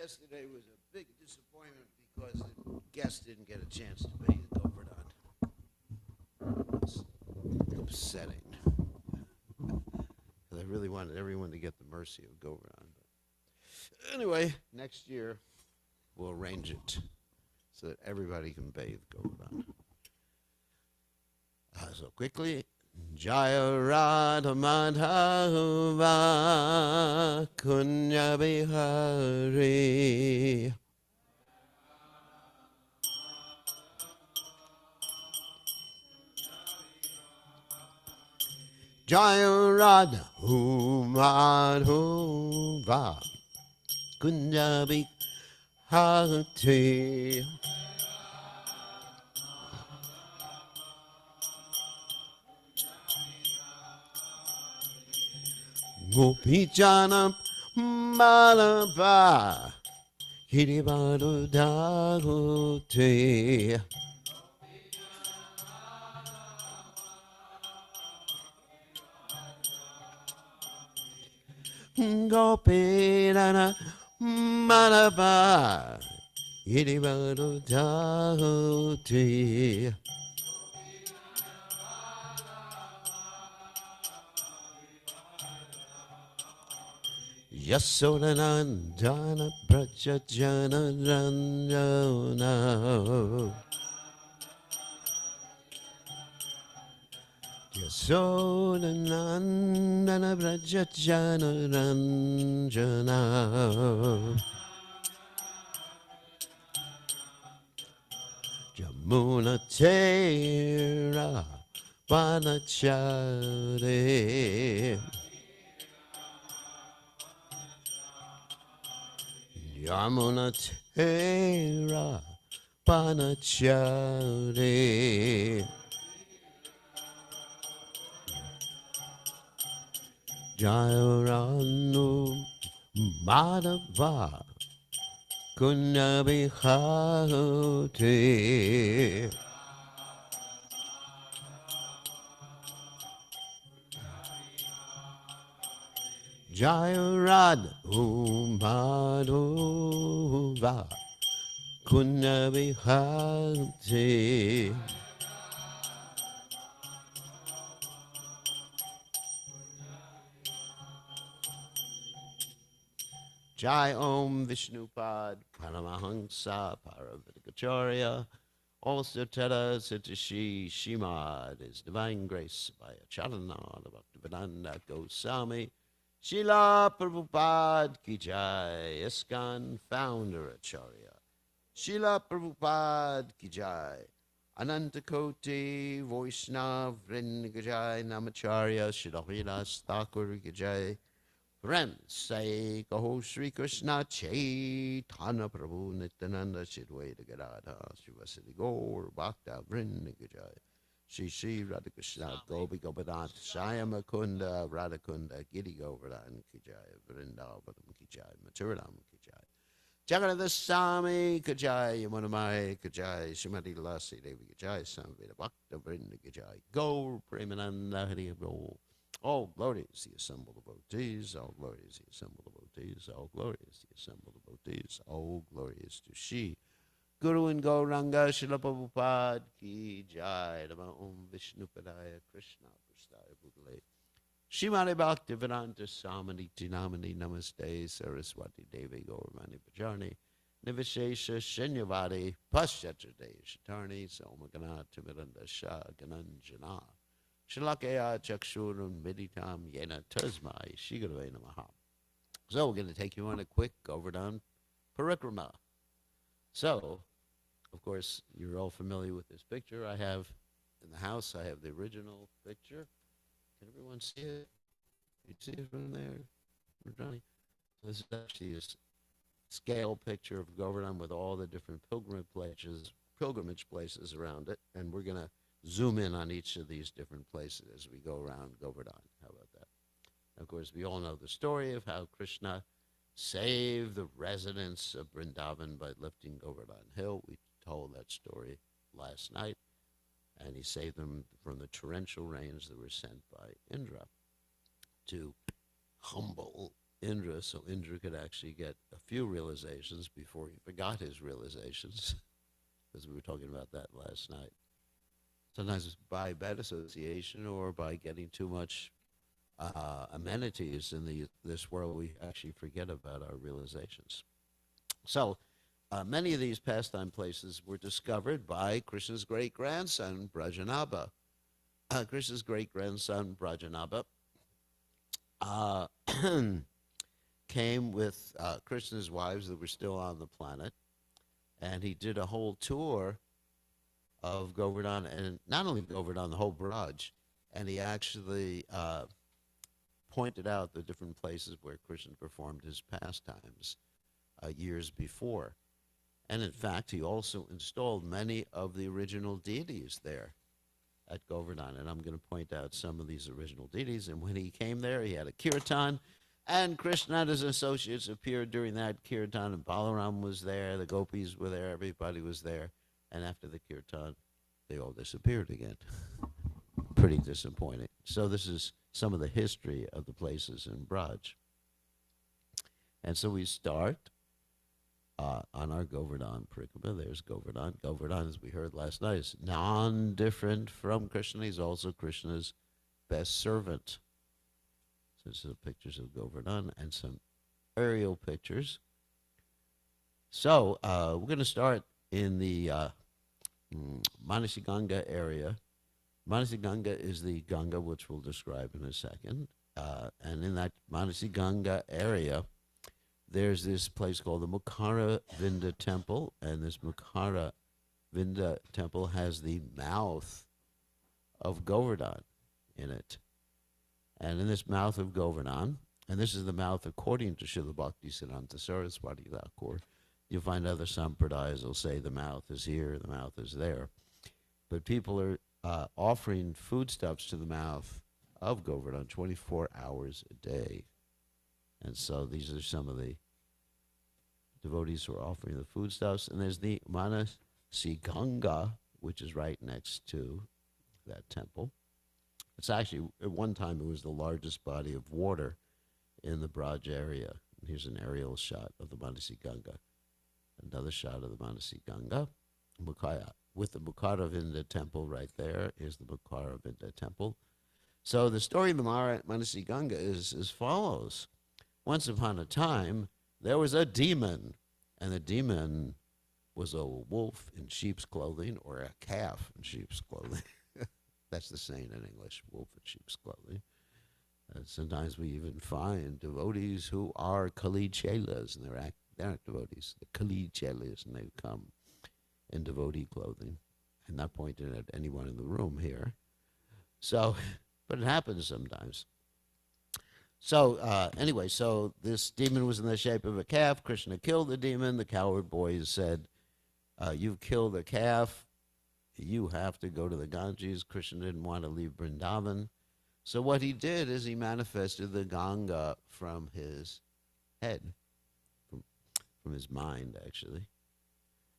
yesterday was a big disappointment because the guests didn't get a chance to bathe Govardhan. It's upsetting. I really wanted everyone to get the mercy of Govardhan. But anyway, next year we'll arrange it so that everybody can bathe Govardhan. So quickly, Jaya Radha Madhava Kunya Bihari. Jaya Radha Madhava Kunya Bihari. Gopijana Malava Hiribadu Dagute Gopijana Malava Hiribadu Dagute Yasodanandana Prajajana Ranjana Yasodanandana Prajajana Ranjana Jamuna Tera Panachare Yamuna Tera Panachare Jayaranu Madhava Kunyabihate Jayaranu Madhava Kunyabihate Jai Om Vishnupad Paramahansa Paravidikacharya also Teta Sitashi Shimad His Divine Grace by Charananda Bhaktivedanta Goswami Srila Prabhupada Ki Jai ISKCON Founder Acharya Srila Prabhupada Ki Jai Anantakoti Vaishnav Vrinda Ki Jai Namacharya Srila Haridas Thakur Ki Jai Friends say, Kaho Sri Krishna Chaitanya Prabhu Nityananda Shidwaita Gadadha Srivasati Gaur Bhakta Vrinda Gajai Shri Shri Radhakrishna Gopi Gopinath Shayama Kunda Radhakunda Giri Govardhan Kijai Vrindavanam Kijai Maturanam Kijai Jagannath Swami Kijai Yamunamai Kijai Srimati Lasi Devi Kijai Samveda Bhakta Vrinda Kijai Gaur Premananda Hari Gaur. All glory is the assembled devotees, all glory is the assembled devotees, all glory is the assembled devotees, all glory is to Shri Guru and Gauranga Srila Prabhupada Ki Jai Nama Om Vishnupadaya Krishna Prasthaya Bhutale Shrimati Bhaktivedanta Samaniti Namani Namaste Saraswati Devi Gauramani Pajani Nivishesha Shinyavadi Paschatra Shatarni Somagana Timidanda Shah Gananjana Shalakaya Chakshuram Miditam Yena Tasmai Shigurave Namaha. So we're going to take you on a quick Govardhan parikrama. So, of course, you're all familiar with this picture. I have in the house, I have the original picture. Can everyone see it? You see it from there? Johnny? This is actually a scale picture of Govardhan with all the different pilgrimage places around it. And we're going to zoom in on each of these different places as we go around Govardhan. How about that? Of course, we all know the story of how Krishna saved the residents of Vrindavan by lifting Govardhan Hill. We told that story last night. And he saved them from the torrential rains that were sent by Indra to humble Indra, so Indra could actually get a few realizations before he forgot his realizations, because we were talking about that last night. Sometimes by bad association or by getting too much amenities in this world, we actually forget about our realizations. So many of these pastime places were discovered by Krishna's great grandson, Brajanabha. Krishna's great grandson, Brajanabha, uh, came with Krishna's wives that were still on the planet, and he did a whole tour of Govardhan, and not only Govardhan, the whole Braj, and he actually pointed out the different places where Krishna performed his pastimes years before. And in fact, he also installed many of the original deities there at Govardhan. And I'm going to point out some of these original deities. And when he came there, he had a kirtan. And Krishna and his associates appeared during that kirtan. And Balaram was there, the gopis were there, everybody was there. And after the kirtan, they all disappeared again. Pretty disappointing. So this is some of the history of the places in Braj. And so we start on our Govardhan Parikrama. There's Govardhan. Govardhan, as we heard last night, is non-different from Krishna. He's also Krishna's best servant. So this is pictures of Govardhan and some aerial pictures. So we're going to start in the Manasi Ganga area. Manasi Ganga is the Ganga, which we'll describe in a second. And in that Manasi Ganga area, there's this place called the Mukhara Vinda Temple, and this Mukhara Vinda Temple has the mouth of Govardhan in it. And in this mouth of Govardhan, and this is the mouth according to Srila Bhaktisiddhanta Saraswati Thakur, you'll find other sampradayas will say the mouth is here, the mouth is there. But people are offering foodstuffs to the mouth of Govardhan 24 hours a day. And so these are some of the devotees who are offering the foodstuffs. And there's the Manasi Ganga, which is right next to that temple. It's actually, at one time, it was the largest body of water in the Braj area. Here's an aerial shot of the Manasi Ganga. Another shot of the Manasi Ganga. With the Mukhara Vinda temple right there is the Mukhara Vinda temple. So the story of the Manasi Ganga is as follows. Once upon a time, there was a demon, and the demon was a wolf in sheep's clothing or a calf in sheep's clothing. That's the saying in English, wolf in sheep's clothing. Sometimes we even find devotees who are Kali Chelas, and they're not devotees, the Kali Chelas, and they come in devotee clothing. I'm not pointing at anyone in the room here. So, but it happens sometimes. So anyway, so this demon was in the shape of a calf. Krishna killed the demon. The coward boys said, you've killed a calf. You have to go to the Ganges. Krishna didn't want to leave Vrindavan. So what he did is he manifested the Ganga from his head, from his mind, actually.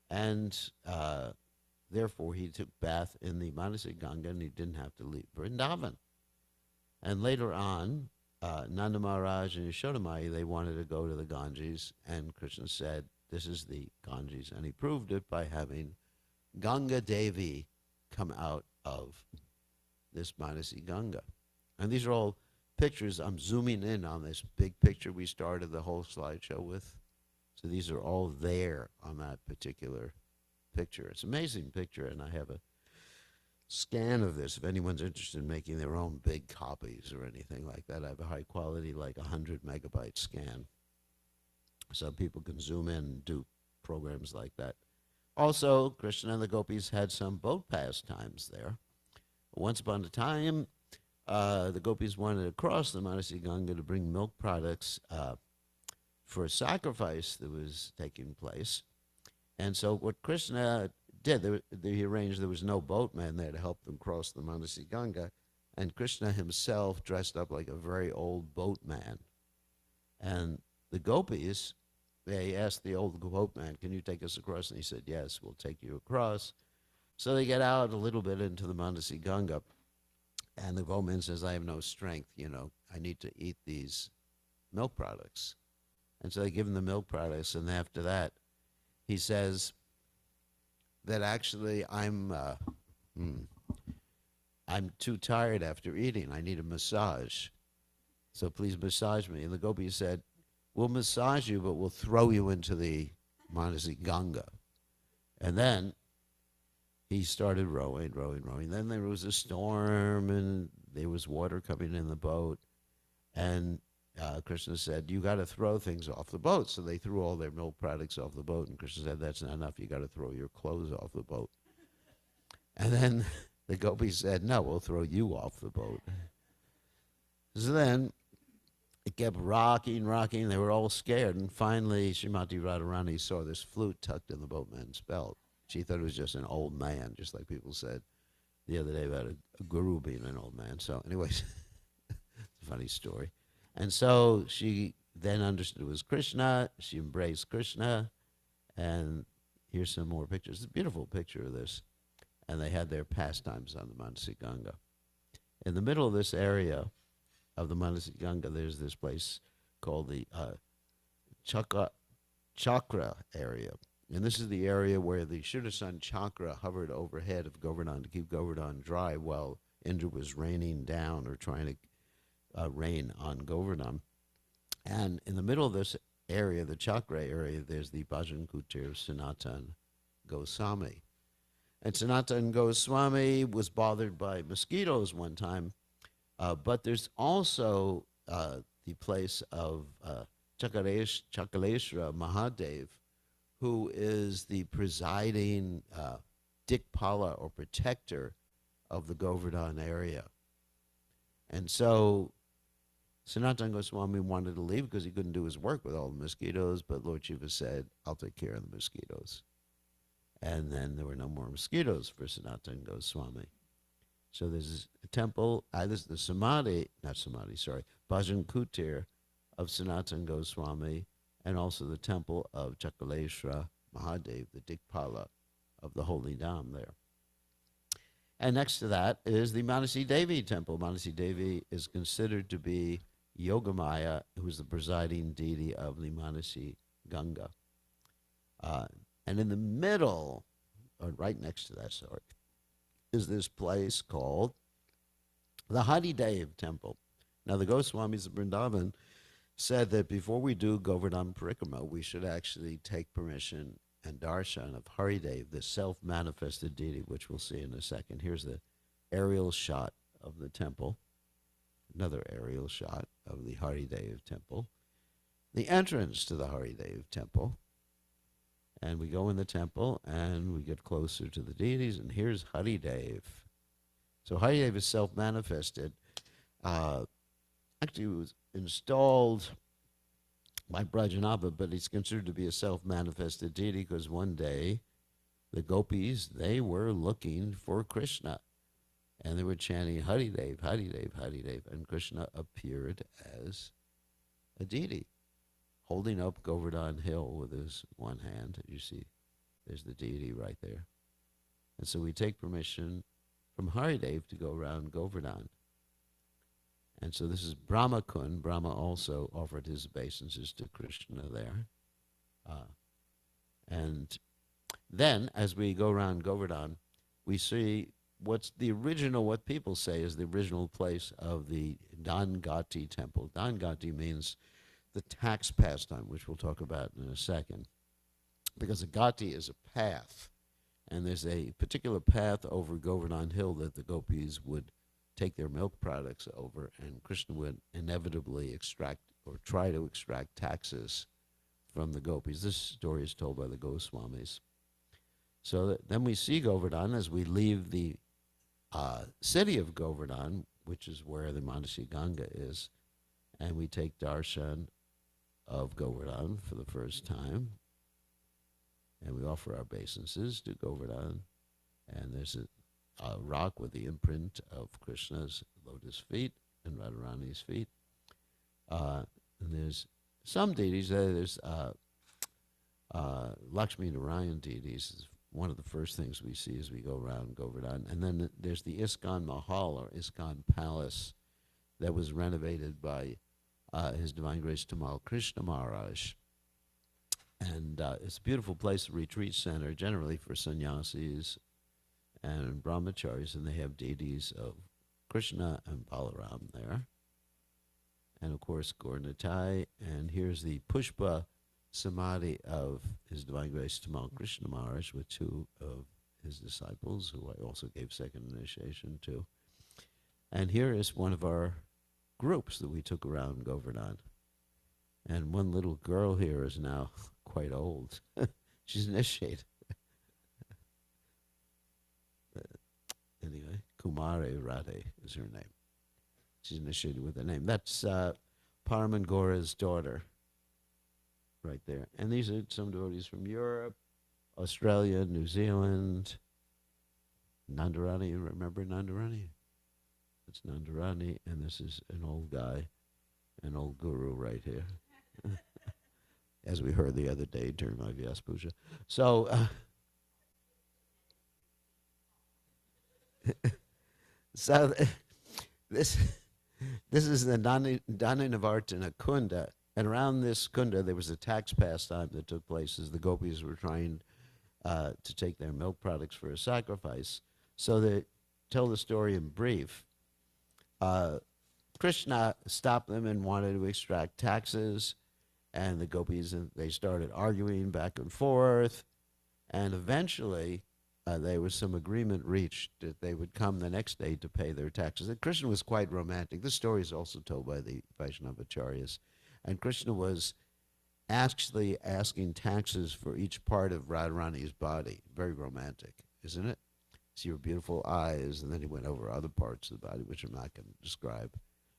And therefore, he took bath in the Manasi Ganga, and he didn't have to leave Vrindavan. And later on, Nanda Maharaj and Yashodamai, they wanted to go to the Ganges, and Krishna said, this is the Ganges. And he proved it by having Ganga Devi come out of this Manasi Ganga. And these are all pictures. I'm zooming in on this big picture we started the whole slideshow with. So these are all there on that particular picture. It's an amazing picture, and I have a scan of this. If anyone's interested in making their own big copies or anything like that, I have a high quality, like 100 megabyte scan. So people can zoom in and do programs like that. Also, Krishna and the gopis had some boat pastimes there. Once upon a time, the gopis wanted to cross the Manasi Ganga to bring milk products for a sacrifice that was taking place. And so what Krishna did, he arranged there was no boatman there to help them cross the Manasi Ganga, and Krishna himself dressed up like a very old boatman. And the gopis, they asked the old boatman, can you take us across? And he said, yes, we'll take you across. So they get out a little bit into the Manasi Ganga, and the boatman says, I have no strength, I need to eat these milk products. And so they give him the milk products, and after that, he says that actually I'm too tired after eating. I need a massage. So please massage me. And the gopi said, we'll massage you, but we'll throw you into the Manasi Ganga. And then he started rowing. Then there was a storm, and there was water coming in the boat. And Krishna said, you got to throw things off the boat. So they threw all their milk products off the boat. And Krishna said, that's not enough. You got to throw your clothes off the boat. And then the gopi said, no, we'll throw you off the boat. So then it kept rocking. They were all scared. And finally, Srimati Radharani saw this flute tucked in the boatman's belt. She thought it was just an old man, just like people said the other day about a guru being an old man. So anyways, it's a funny story. And so she then understood it was Krishna. She embraced Krishna. And here's some more pictures. It's a beautiful picture of this. And they had their pastimes on the Manasi Ganga. In the middle of this area of the Manasi Ganga, there's this place called the Chakra area. And this is the area where the Sudarshan Chakra hovered overhead of Govardhan to keep Govardhan dry while Indra was raining down or trying to rain on Govardhan. And in the middle of this area, the Chakra area, there's the Bhajan Kutir Sanatan Goswami. And Sanatan Goswami was bothered by mosquitoes one time, but there's also the place of Chakaleshra Mahadev, who is the presiding Dikpala or protector of the Govardhan area. And so Sanatan Goswami wanted to leave because he couldn't do his work with all the mosquitoes, but Lord Shiva said, I'll take care of the mosquitoes. And then there were no more mosquitoes for Sanatan Goswami. So there's a temple, this is the Bhajan Kutir of Sanatan Goswami, and also the temple of Chakaleshra Mahadev, the Dikpala of the Holy Dham there. And next to that is the Manasi Devi temple. Manasi Devi is considered to be Yogamaya, who is the presiding deity of the Manasi Ganga. And in the middle, or right next to that, is this place called the Haridev temple. Now, the Goswamis of Vrindavan said that before we do Govardhan Parikrama, we should actually take permission and darshan of Haridev, the self-manifested deity, which we'll see in a second. Here's the aerial shot of the temple, another aerial shot of the Haridev temple, the entrance to the Haridev temple. And we go in the temple, and we get closer to the deities, and here's Haridev. So Haridev is self-manifested. Actually, it was installed by Brajanava, but he's considered to be a self-manifested deity because one day the gopis, they were looking for Krishna. And they were chanting, Haridev, Haridev, Haridev. And Krishna appeared as a deity, holding up Govardhan Hill with his one hand. You see, there's the deity right there. And so we take permission from Haridev to go around Govardhan. And so this is Brahma Kund. Brahma also offered his obeisances to Krishna there. And then, as we go around Govardhan, we see what's the original, what people say is the original place of the Dangati temple. Dangati means the tax pastime, which we'll talk about in a second. Because a gati is a path, and there's a particular path over Govardhan Hill that the gopis would take their milk products over, and Krishna would inevitably extract or try to extract taxes from the gopis. This story is told by the Goswamis. So then we see Govardhan as we leave the city of Govardhan, which is where the Manasi Ganga is, and we take darshan of Govardhan for the first time, and we offer our obeisances to Govardhan, and there's a rock with the imprint of Krishna's lotus feet and Radharani's feet. And there's some deities, there's Lakshmi Narayan deities, is one of the first things we see as we go around Govardhan. And then there's the ISKCON Mahal, or ISKCON Palace, that was renovated by His Divine Grace Tamal Krishna Maharaj. And it's a beautiful place, a retreat center, generally for sannyasis and brahmacharis, and they have deities of Krishna and Balaram there. And of course, Gaurnitai. And here's the Pushpa Samadhi of His Divine Grace Tamal Krishna Maharaj with two of his disciples, who I also gave second initiation to. And here is one of our groups that we took around Govardhan. And one little girl here is now quite old. She's initiated. Anyway, Kumare Radhe is her name. She's initiated with a name. That's Paraman Gora's daughter, right there. And these are some devotees from Europe, Australia, New Zealand. Nandarani, remember Nandarani? That's Nandarani, and this is an old guy, an old guru right here, as we heard the other day during my Vyas Puja. So, so this is the Dhaninavartana Kunda, and around this Kunda there was a tax pastime that took place as the gopis were trying to take their milk products for a sacrifice. So they tell the story in brief. Krishna stopped them and wanted to extract taxes, and the gopis, they started arguing back and forth, and eventually there was some agreement reached that they would come the next day to pay their taxes. And Krishna was quite romantic. This story is also told by the Vaishnavacharyas. And Krishna was actually asking taxes for each part of Radharani's body. Very romantic, isn't it? See your beautiful eyes, and then he went over other parts of the body, which I'm not going to describe.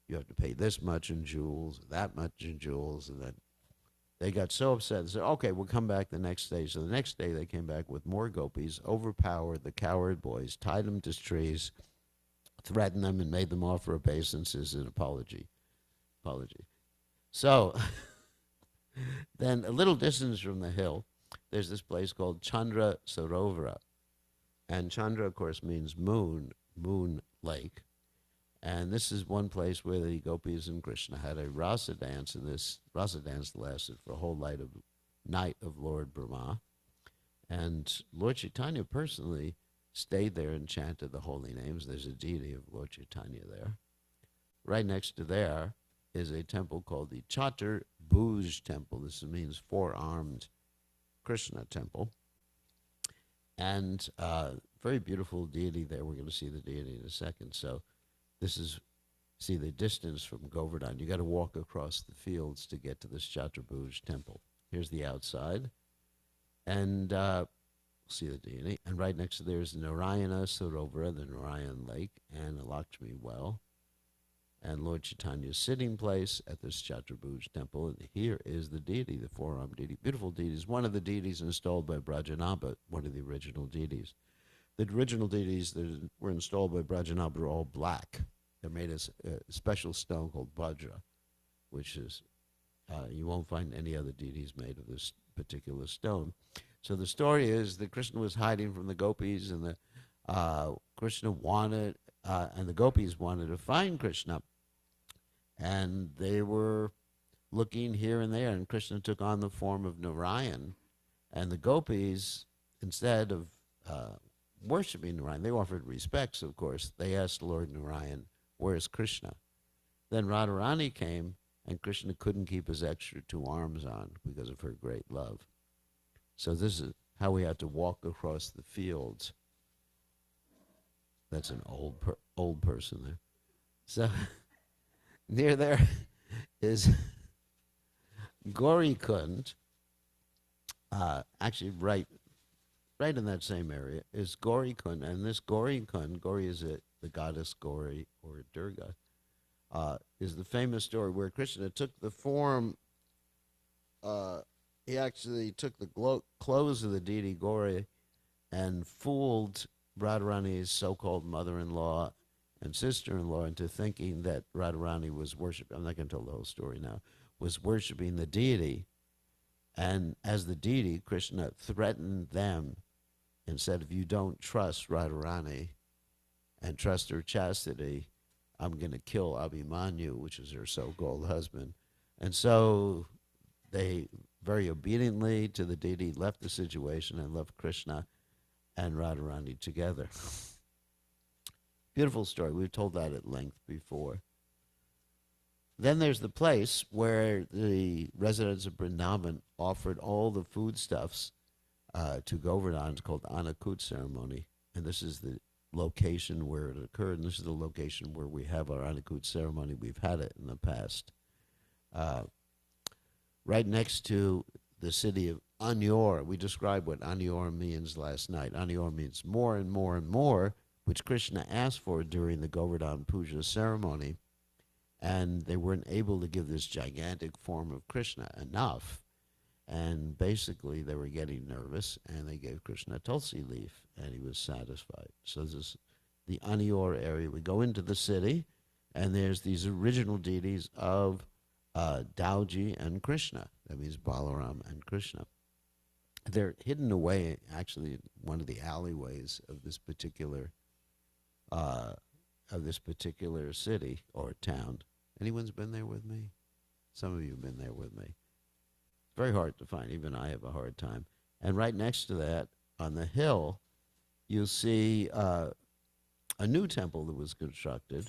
You have to pay this much in jewels, that much in jewels, and then they got so upset and said, okay, we'll come back the next day. So the next day they came back with more gopis, overpowered the coward boys, tied them to trees, threatened them, and made them offer obeisances and apology. So then a little distance from the hill, there's this place called Chandra Sarovara. And Chandra, of course, means moon, moon lake. And this is one place where the gopis and Krishna had a rasa dance, and this rasa dance lasted for a whole night of Lord Brahma. And Lord Chaitanya personally stayed there and chanted the holy names. There's a deity of Lord Chaitanya there. Right next to there is a temple called the Chatur Bhuj Temple. This means four-armed Krishna temple. And very beautiful deity there. We're going to see the deity in a second. So this is, see the distance from Govardhan. You got to walk across the fields to get to this Chaturbhuj temple. Here's the outside. And see the deity. And right next to there is Narayana Sarovara, the Narayan lake, and a Lakshmi well. And Lord Chaitanya's sitting place at this Chaturbhuj temple. And here is the deity, the four-armed deity. Beautiful deities. One of the deities installed by Brajanabha, one of the original deities. The original deities that were installed by Brajanabha are all black. They're made of a special stone called Vajra, which is, you won't find any other deities made of this particular stone. So the story is that Krishna was hiding from the gopis, and the Krishna wanted, and the gopis wanted to find Krishna. And they were looking here and there, and Krishna took on the form of Narayan. And the gopis, instead of worshiping Narayan, they offered respects, of course. They asked Lord Narayan, where's Krishna? Then Radharani came, and Krishna couldn't keep his extra two arms on because of her great love. So this is how we had to walk across the fields. That's an old person there. So near there is Gauri Kund. Actually, right in that same area is Gauri Kund, and this Gauri Kund, Gauri is the goddess Gauri or Durga, is the famous story where Krishna took the form. He actually took the clothes of the deity Gauri and fooled Radharani's so-called mother-in-law and sister-in-law into thinking that Radharani was worshiping, I'm not going to tell the whole story now, was worshiping the deity. And as the deity, Krishna threatened them and said, if you don't trust Radharani and trust her chastity, I'm going to kill Abhimanyu, which is her so-called husband, And so they very obediently to the deity left the situation and left Krishna and Radharani together. Beautiful story. We've told that at length before. Then there's the place where the residents of Vrindavan offered all the foodstuffs to Govardhan. It's called Annakut ceremony. And this is the location where it occurred. And this is the location where we have our Annakut ceremony. We've had it in the past. Right next to the city of Anyor. We described what Anyor means last night. Anyor means more and more and more, which Krishna asked for during the Govardhan Puja ceremony. And they weren't able to give this gigantic form of Krishna enough. And basically, they were getting nervous, and they gave Krishna a tulsi leaf, and he was satisfied. So this is the Anior area. We go into the city, and there's these original deities of Dauji and Krishna. That means Balaram and Krishna. They're hidden away, actually, in one of the alleyways of this particular city or town. Anyone's been there with me? Some of you have been there with me. It's very hard to find. Even I have a hard time. And right next to that, on the hill, you'll see a new temple that was constructed.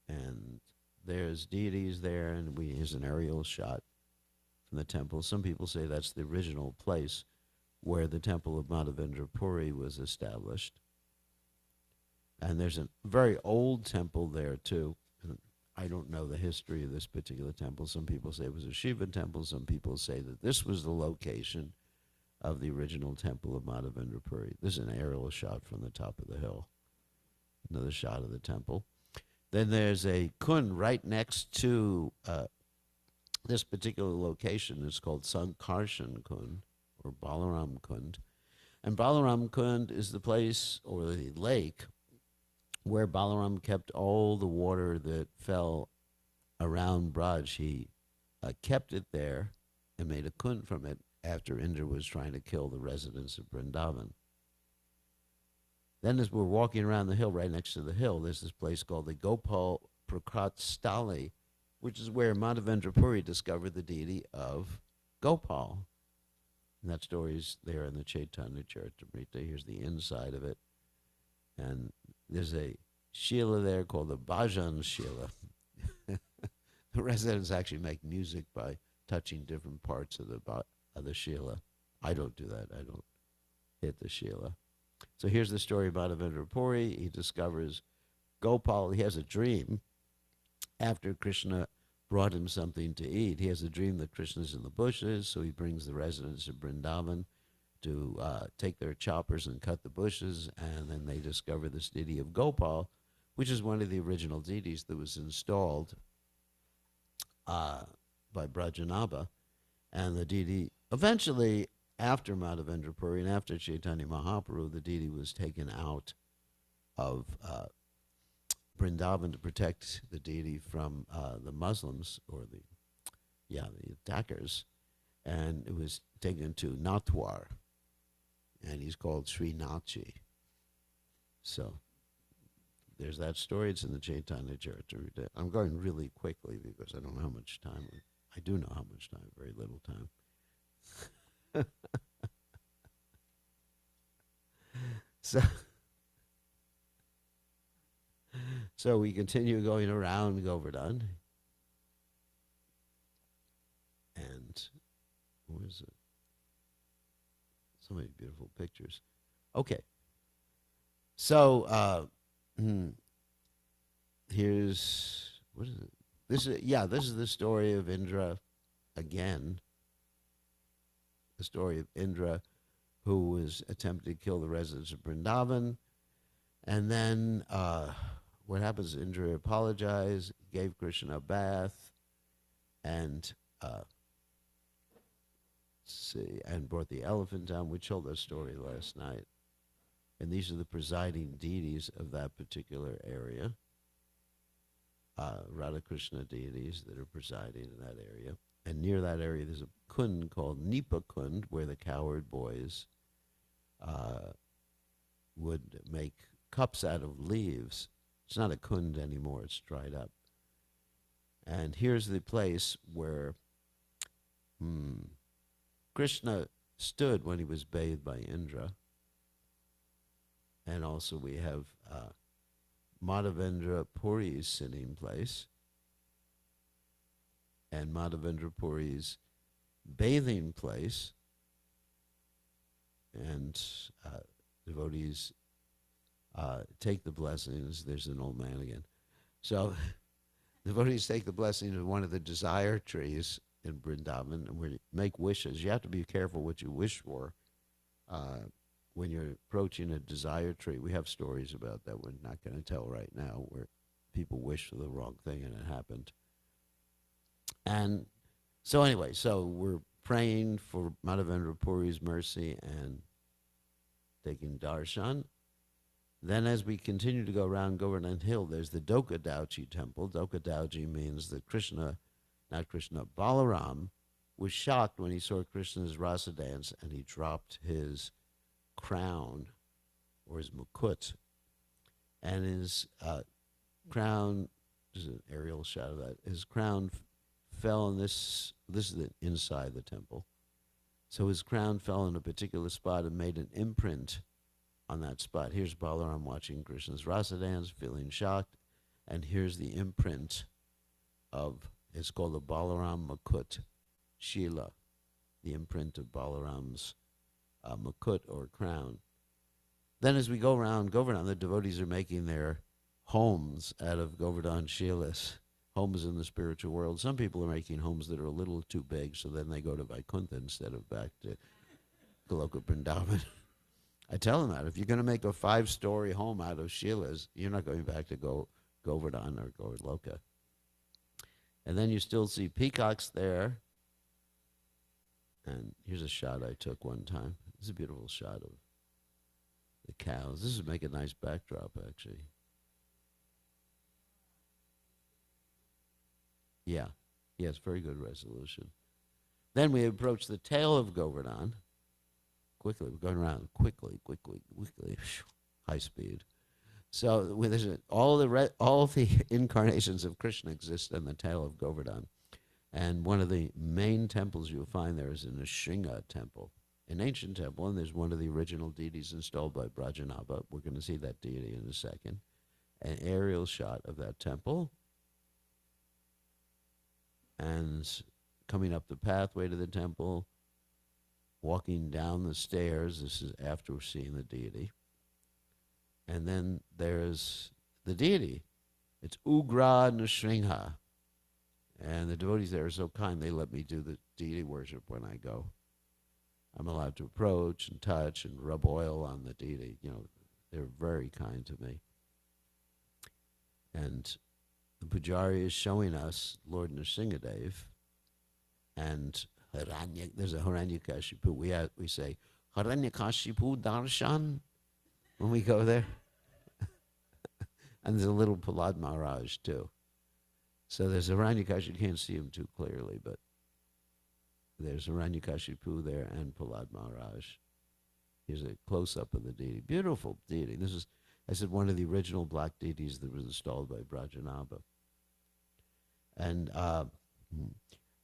And there's deities there, and here's an aerial shot from the temple. Some people say that's the original place where the temple of Madhavendra Puri was established. And there's a very old temple there, too. And I don't know the history of this particular temple. Some people say it was a Shiva temple. Some people say that this was the location of the original temple of Madhavendra Puri. This is an aerial shot from the top of the hill. Another shot of the temple. Then there's a kund right next to this particular location. It's called Sankarshan Kund or Balaram Kund. And Balaram Kund is the place or the lake where Balaram kept all the water that fell around Braj. He kept it there and made a kund from it after Indra was trying to kill the residents of Vrindavan. Then as we're walking around the hill, right next to the hill, there's this place called the Gopal Prakrat Stali, which is where Madhavendra Puri discovered the deity of Gopal. And that story is there in the Chaitanya Charitamrita. Here's the inside of it. And there's a Shila there called the Bhajan Shila. The residents actually make music by touching different parts of the Shila. I don't do that. I don't hit the Shila. So here's the story about Madhavendra Puri. He discovers Gopal. He has a dream after Krishna brought him something to eat. He has a dream that Krishna's in the bushes, so he brings the residents of Vrindavan to take their choppers and cut the bushes, and then they discover this deity of Gopal, which is one of the original deities that was installed by Brajanabha. And the deity, eventually, after Madhavendra Puri and after Chaitanya Mahaprabhu, the deity was taken out of Vrindavan to protect the deity from the Muslims or the attackers, and it was taken to Natwar, and he's called Srinachi. So there's that story. It's in the Chaitanya Charitamrita. I'm going really quickly because I don't know how much time. I do know how much time, very little time. So we continue going around Govardhan. And where is it? So many beautiful pictures. Okay. So here's, what is it? This is the story of Indra again. The story of Indra, who was attempting to kill the residents of Vrindavan. And then what happens? Indra apologized, gave Krishna a bath, and brought the elephant down. We told that story last night. And these are the presiding deities of that particular area. Radha Krishna deities that are presiding in that area. And near that area, there's a kund called Nipa Kund, where the cowherd boys would make cups out of leaves. It's not a kund anymore, it's dried up. And here's the place where Krishna stood when he was bathed by Indra. And also we have Madhavendra Puri's sitting place and Madhavendra Puri's bathing place. And devotees take the blessings. There's an old man again. So devotees take the blessings of one of the desire trees in Vrindavan, and we make wishes. You have to be careful what you wish for when you're approaching a desire tree. We have stories about that we're not going to tell right now, where people wish for the wrong thing and it happened. And so anyway, so we're praying for Madhavendra Puri's mercy and taking darshan. Then as we continue to go around Govardhan Hill, there's the Dokadauji temple. Dokadauji means that Balaram was shocked when he saw Krishna's rasa dance, and he dropped his crown, or his mukut, and his crown, there's an aerial shot of that, his crown fell in this is the inside the temple. So his crown fell in a particular spot and made an imprint on that spot. Here's Balaram watching Krishna's rasa dance, feeling shocked, and here's the imprint of, it's called the Balaram Mukut Shila, the imprint of Balaram's mukut or crown. Then as we go around Govardhan, the devotees are making their homes out of Govardhan Shilas, homes in the spiritual world. Some people are making homes that are a little too big, so then they go to Vaikuntha instead of back to Goloka Vrindavan. I tell them that if you're going to make a 5-story home out of Shilas, you're not going back to Govardhan or Goloka. And then you still see peacocks there. And here's a shot I took one time. This is a beautiful shot of the cows. This would make a nice backdrop, actually. Yeah. Yes, very good resolution. Then we approach the tail of Govardhan. Quickly, we're going around quickly, high speed. So all the incarnations of Krishna exist in the tail of Govardhan. And one of the main temples you'll find there is in the Shringa temple, an ancient temple, and there's one of the original deities installed by Brajanaba. We're going to see that deity in a second. An aerial shot of that temple. And coming up the pathway to the temple, walking down the stairs, this is after seeing the deity. And then there's the deity. It's Ugra Nrsimha. And the devotees there are so kind, they let me do the deity worship when I go. I'm allowed to approach and touch and rub oil on the deity. You know, they're very kind to me. And the Pujari is showing us Lord Nrsimhadev, and there's a Hiranyakashipu. We say, Hiranyakashipu Darshan when we go there. And there's a little Prahlad Maharaj too. So there's Hiranyakashipu. You can't see him too clearly, but there's Hiranyakashipu there and Prahlad Maharaj. Here's a close-up of the deity. Beautiful deity. This is, I said, one of the original black deities that was installed by Brajanaba. And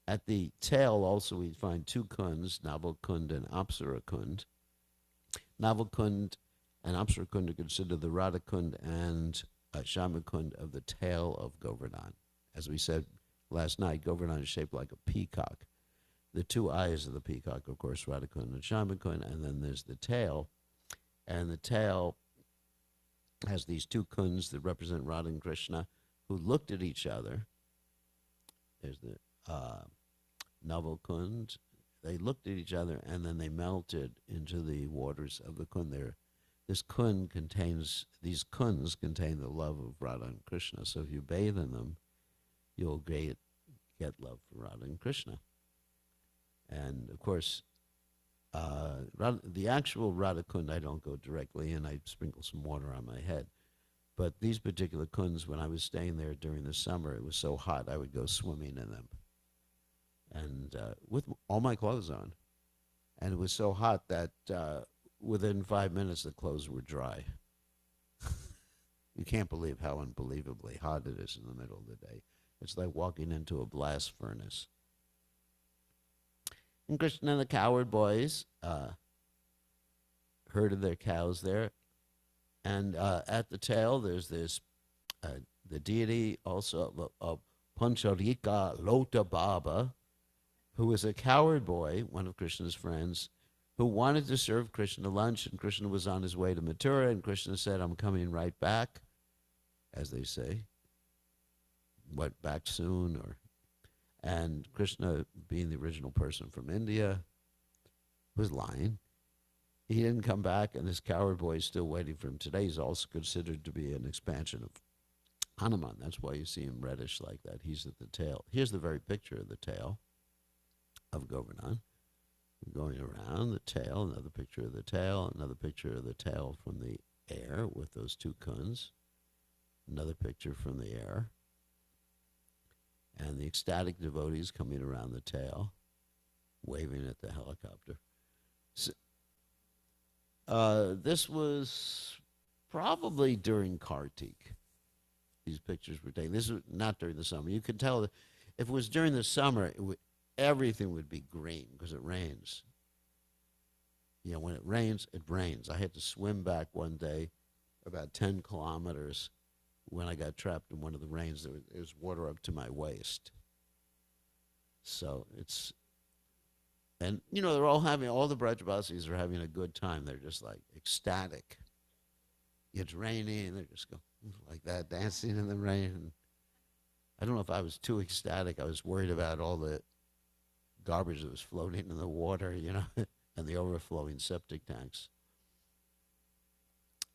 at the tail also we find 2 kunds, Naval Kund and Apsara Kund. Naval Kund and Apsara Kund are considered the Radha Kund and Shama Kund of the tail of Govardhan. As we said last night, Govardhan is shaped like a peacock. The 2 eyes of the peacock, of course, Radha Kund and Shama Kund, and then there's the tail. And the tail has these 2 kunds that represent Radha and Krishna, who looked at each other. There's the Naval Kund. They looked at each other, and then they melted into the waters of the Kund. These kunds contain the love of Radha and Krishna. So if you bathe in them, you'll get love for Radha and Krishna. And of course, the actual Radha Kund, I don't go directly in. I sprinkle some water on my head. But these particular kunds, when I was staying there during the summer, it was so hot, I would go swimming in them. And with all my clothes on. And it was so hot that within 5 minutes, the clothes were dry. You can't believe how unbelievably hot it is in the middle of the day. It's like walking into a blast furnace. And Krishna and the coward boys herded their cows there. And at the tail, there's this, the deity also of Pancharika Lota Baba, who was a coward boy, one of Krishna's friends, who wanted to serve Krishna lunch, and Krishna was on his way to Mathura, and Krishna said, I'm coming right back, as they say. Went back soon, and Krishna, being the original person from India, was lying. He didn't come back, and this coward boy is still waiting for him. Today he's also considered to be an expansion of Hanuman. That's why you see him reddish like that. He's at the tail. Here's the very picture of the tail of Govardhan. Going around the tail, another picture of the tail, another picture of the tail from the air with those two kunds, another picture from the air, and the ecstatic devotees coming around the tail, waving at the helicopter. So, this was probably during Kartik. These pictures were taken. This was not during the summer. You could tell that if it was during the summer, everything would be green because it rains. You know, when it rains, it rains. I had to swim back one day about 10 kilometers when I got trapped in one of the rains. There was water up to my waist. So it's, and you know, they're all having, all the Brajavasis are having a good time. They're just like ecstatic. It's raining, they're just going like that, dancing in the rain. I don't know if I was too ecstatic. I was worried about all the garbage that was floating in the water, you know, and the overflowing septic tanks.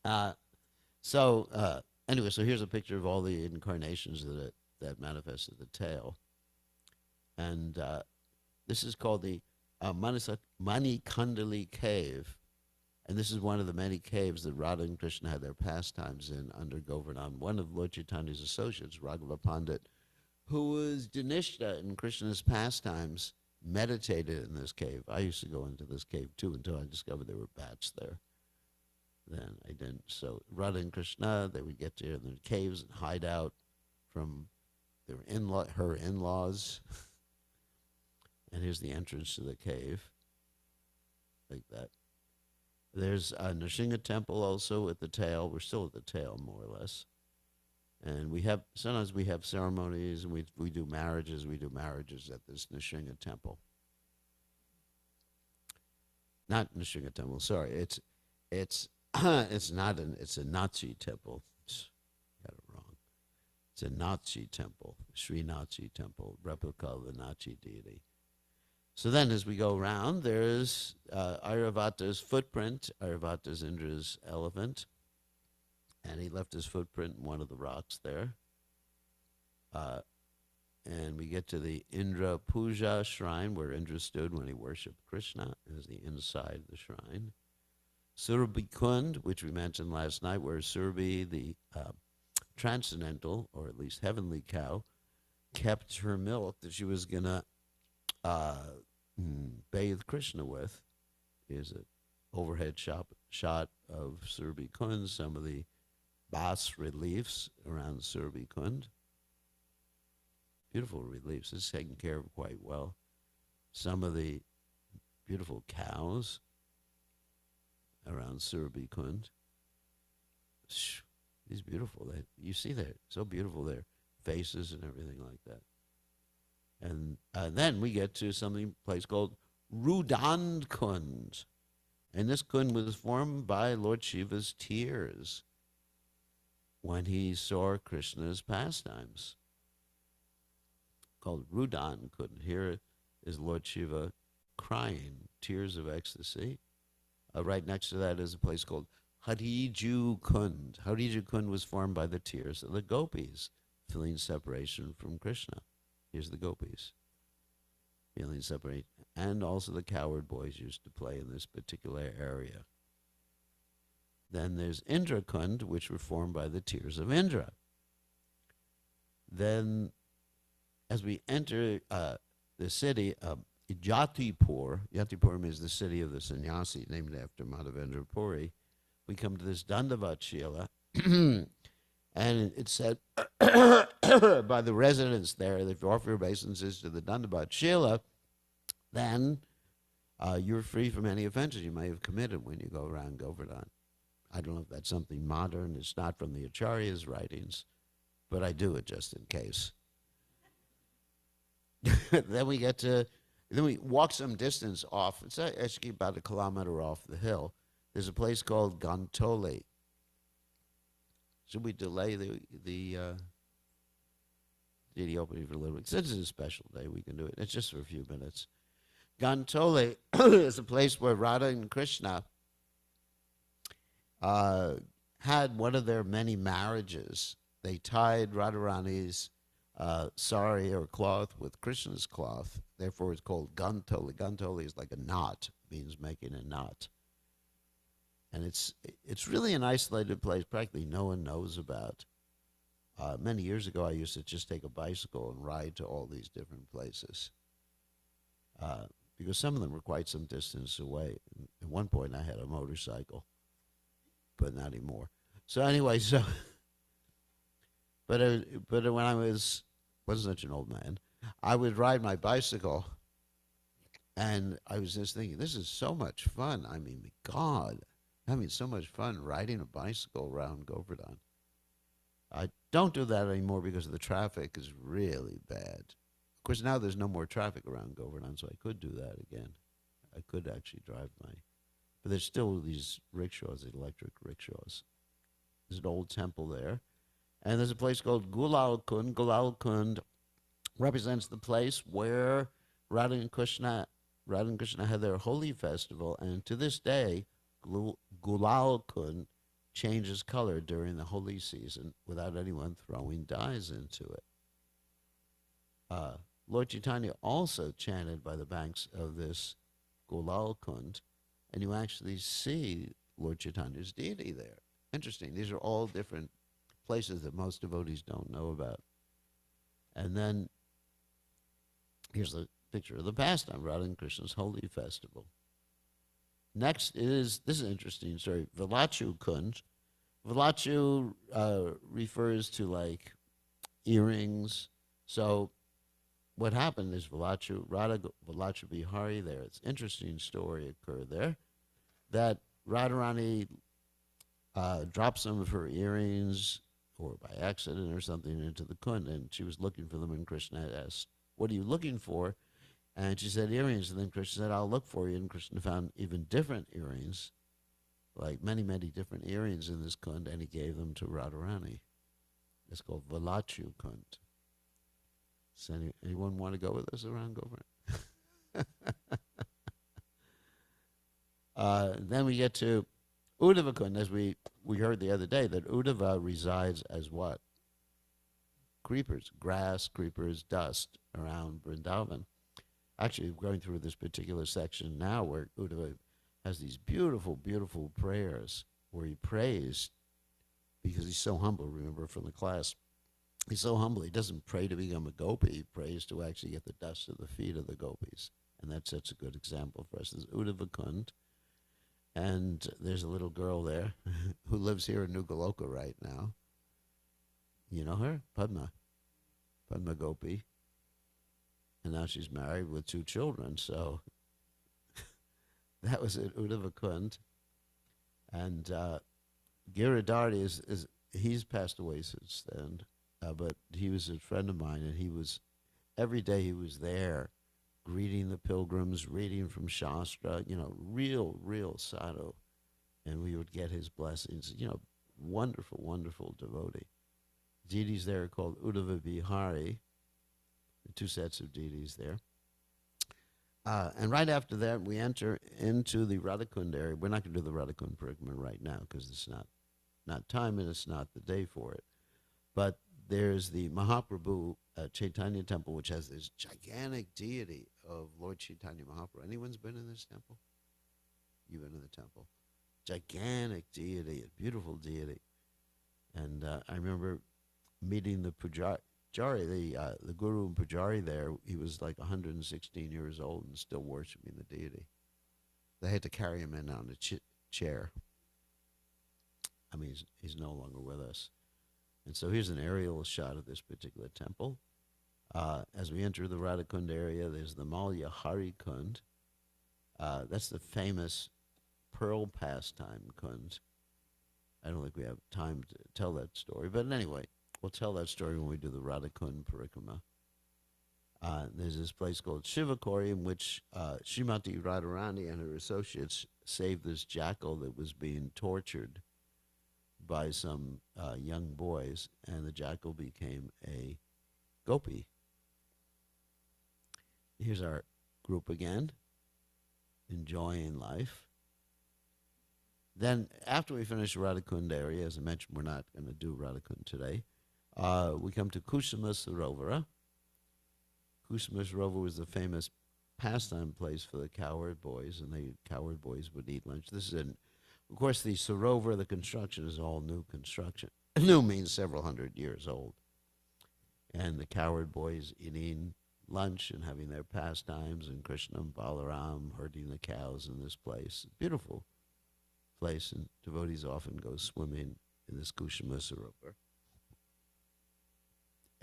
Anyway, so here's a picture of all the incarnations that manifested the tail. And this is called the Manikandali cave. And this is one of the many caves that Radha and Krishna had their pastimes in under Govardhan. One of Lord Chaitanya's associates, Raghava Pandit, who was Dhanishta in Krishna's pastimes, meditated in this cave. I used to go into this cave too until I discovered there were bats there. Then I didn't. So Radha and Krishna, they would get to the caves and hide out from her in-laws. And here's the entrance to the cave, like that. There's a Nrsimha temple also at the tail. We're still at the tail, more or less. And sometimes we have ceremonies, and we do marriages. We do marriages at this Nrsimha temple. Not Nrsimha temple, sorry. It's it's a Nazi temple. Got it wrong. It's a Nazi temple, Sri Nazi temple, replica of the Nazi deity. So then as we go around, there's Airavata's footprint. Airavata's Indra's elephant. And he left his footprint in one of the rocks there. And we get to the Indra Puja shrine where Indra stood when he worshipped Krishna. Is the inside of the shrine. Surabhi Kund, which we mentioned last night, where Surabhi, the transcendental, or at least heavenly cow, kept her milk that she was going to bathe Krishna with. Here's an overhead shot of Surabhi Kund, some of the bas reliefs around Surabhi Kund. Beautiful reliefs. It's taken care of quite well. Some of the beautiful cows around Surabhi Kund. These beautiful. You see they're so beautiful, their faces and everything like that. And then we get to a place called Rudand Kund. And this kund was formed by Lord Shiva's tears when he saw Krishna's pastimes. Called Rudand Kund. Here is Lord Shiva crying, tears of ecstasy. Right next to that is a place called Hariju Kund. Hariju Kund was formed by the tears of the gopis, feeling separation from Krishna. Here's the gopis, feeling separation. And also the coward boys used to play in this particular area. Then there's Indra Kund, which were formed by the tears of Indra. Then, as we enter the city of Jatipur, Jatipur means the city of the sannyasi, named after Madhavendra Puri, we come to this Dandavat Shila. And it said by the residents there that if you offer your obeisances to the Dandabat Shila, then you're free from any offenses you may have committed when you go around Govardhan. I don't know if that's something modern. It's not from the Acharya's writings, but I do it just in case. Then we walk some distance off. It's actually about a kilometer off the hill. There's a place called Gantoli. Should we delay the opening for a little bit? Since it's a special day, we can do it. It's just for a few minutes. Gantoli is a place where Radha and Krishna had one of their many marriages. They tied Radharani's sari or cloth with Krishna's cloth. Therefore, it's called Gantoli. Gantoli is like a knot, means making a knot. And it's really an isolated place practically no one knows about. Many years ago, I used to just take a bicycle and ride to all these different places because some of them were quite some distance away. At one point, I had a motorcycle, but not anymore. So anyway, but when I wasn't such an old man, I would ride my bicycle, and I was just thinking, this is so much fun. I mean, God, having so much fun riding a bicycle around Govardhan. I don't do that anymore because the traffic is really bad. Of course, now there's no more traffic around Govardhan, so I could do that again. I could actually drive but there's still these rickshaws, electric rickshaws. There's an old temple there. And there's a place called Gulal Kund. Gulal Kund represents the place where Radha and Krishna had their holy festival. And to this day, Gulal Kund changes color during the holy season without anyone throwing dyes into it. Lord Chaitanya also chanted by the banks of this Gulal Kund, and you actually see Lord Chaitanya's deity there. Interesting. These are all different places that most devotees don't know about. And then here's a picture of the pastime, Radha and Krishna's holy festival. Next this is an interesting story, Vilachu Kund. Vilachu refers to like earrings. So what happened is Radha Vilachu Bihari there. It's an interesting story occurred there that Radharani dropped some of her earrings or by accident or something into the Kund, and she was looking for them, and Krishna asked, what are you looking for? And she said, earrings. And then Krishna said, I'll look for you. And Krishna found even different earrings, like many, many different earrings in this Kund, and he gave them to Radharani. It's called Vilachu Kund. So anyone want to go with us around Govardhan? Then we get to Uddhava Kund, as we heard the other day, that Uddhava resides as what? Creepers, grass, creepers, dust around Vrindavan. Actually, we're going through this particular section now where Uddhava has these beautiful, beautiful prayers where he prays because he's so humble, remember from the class. He's so humble, he doesn't pray to become a gopi, he prays to actually get the dust of the feet of the gopis. And that's such a good example for us. There's Uddhava Kund, and there's a little girl there who lives here in New Goloka right now. You know her? Padma Gopi. And now she's married with 2 children, so that was at Uddhava Kund. And Giridhari he's passed away since then, but he was a friend of mine, and every day he was there greeting the pilgrims, reading from Shastra, real sadhu. And we would get his blessings, wonderful, wonderful devotee. Deities there are called Uddhava Bihari, 2 sets of deities there. And right after that, we enter into the Radhakund area. We're not going to do the Radhakund Parikramana right now because it's not time and it's not the day for it. But there's the Mahaprabhu Chaitanya temple, which has this gigantic deity of Lord Chaitanya Mahaprabhu. Anyone's been in this temple? You've been in the temple. Gigantic deity, a beautiful deity. And I remember meeting the Pujari, the Guru and Pujari there. He was like 116 years old and still worshiping the deity. They had to carry him in on a chair. I mean, he's no longer with us. And so here's an aerial shot of this particular temple. As we enter the Radhakund area, there's the Malya Hari Kund. That's the famous pearl pastime kund. I don't think we have time to tell that story, but anyway, we'll tell that story when we do the Radhakund Parikrama. There's this place called Shivakori in which Srimati Radharani and her associates saved this jackal that was being tortured by some young boys, and the jackal became a gopi. Here's our group again, enjoying life. Then, after we finish the Radhakund area, as I mentioned, we're not going to do Radhakund today, we come to Kusuma Sarovara. Kusuma Sarovara was the famous pastime place for the cowherd boys, and the cowherd boys would eat lunch. This is of course, the Sarovara, the construction is all new construction. New means several hundred years old. And the cowherd boys eating lunch and having their pastimes, and Krishna and Balaram herding the cows in this place. Beautiful place, and devotees often go swimming in this Kusuma Sarovara.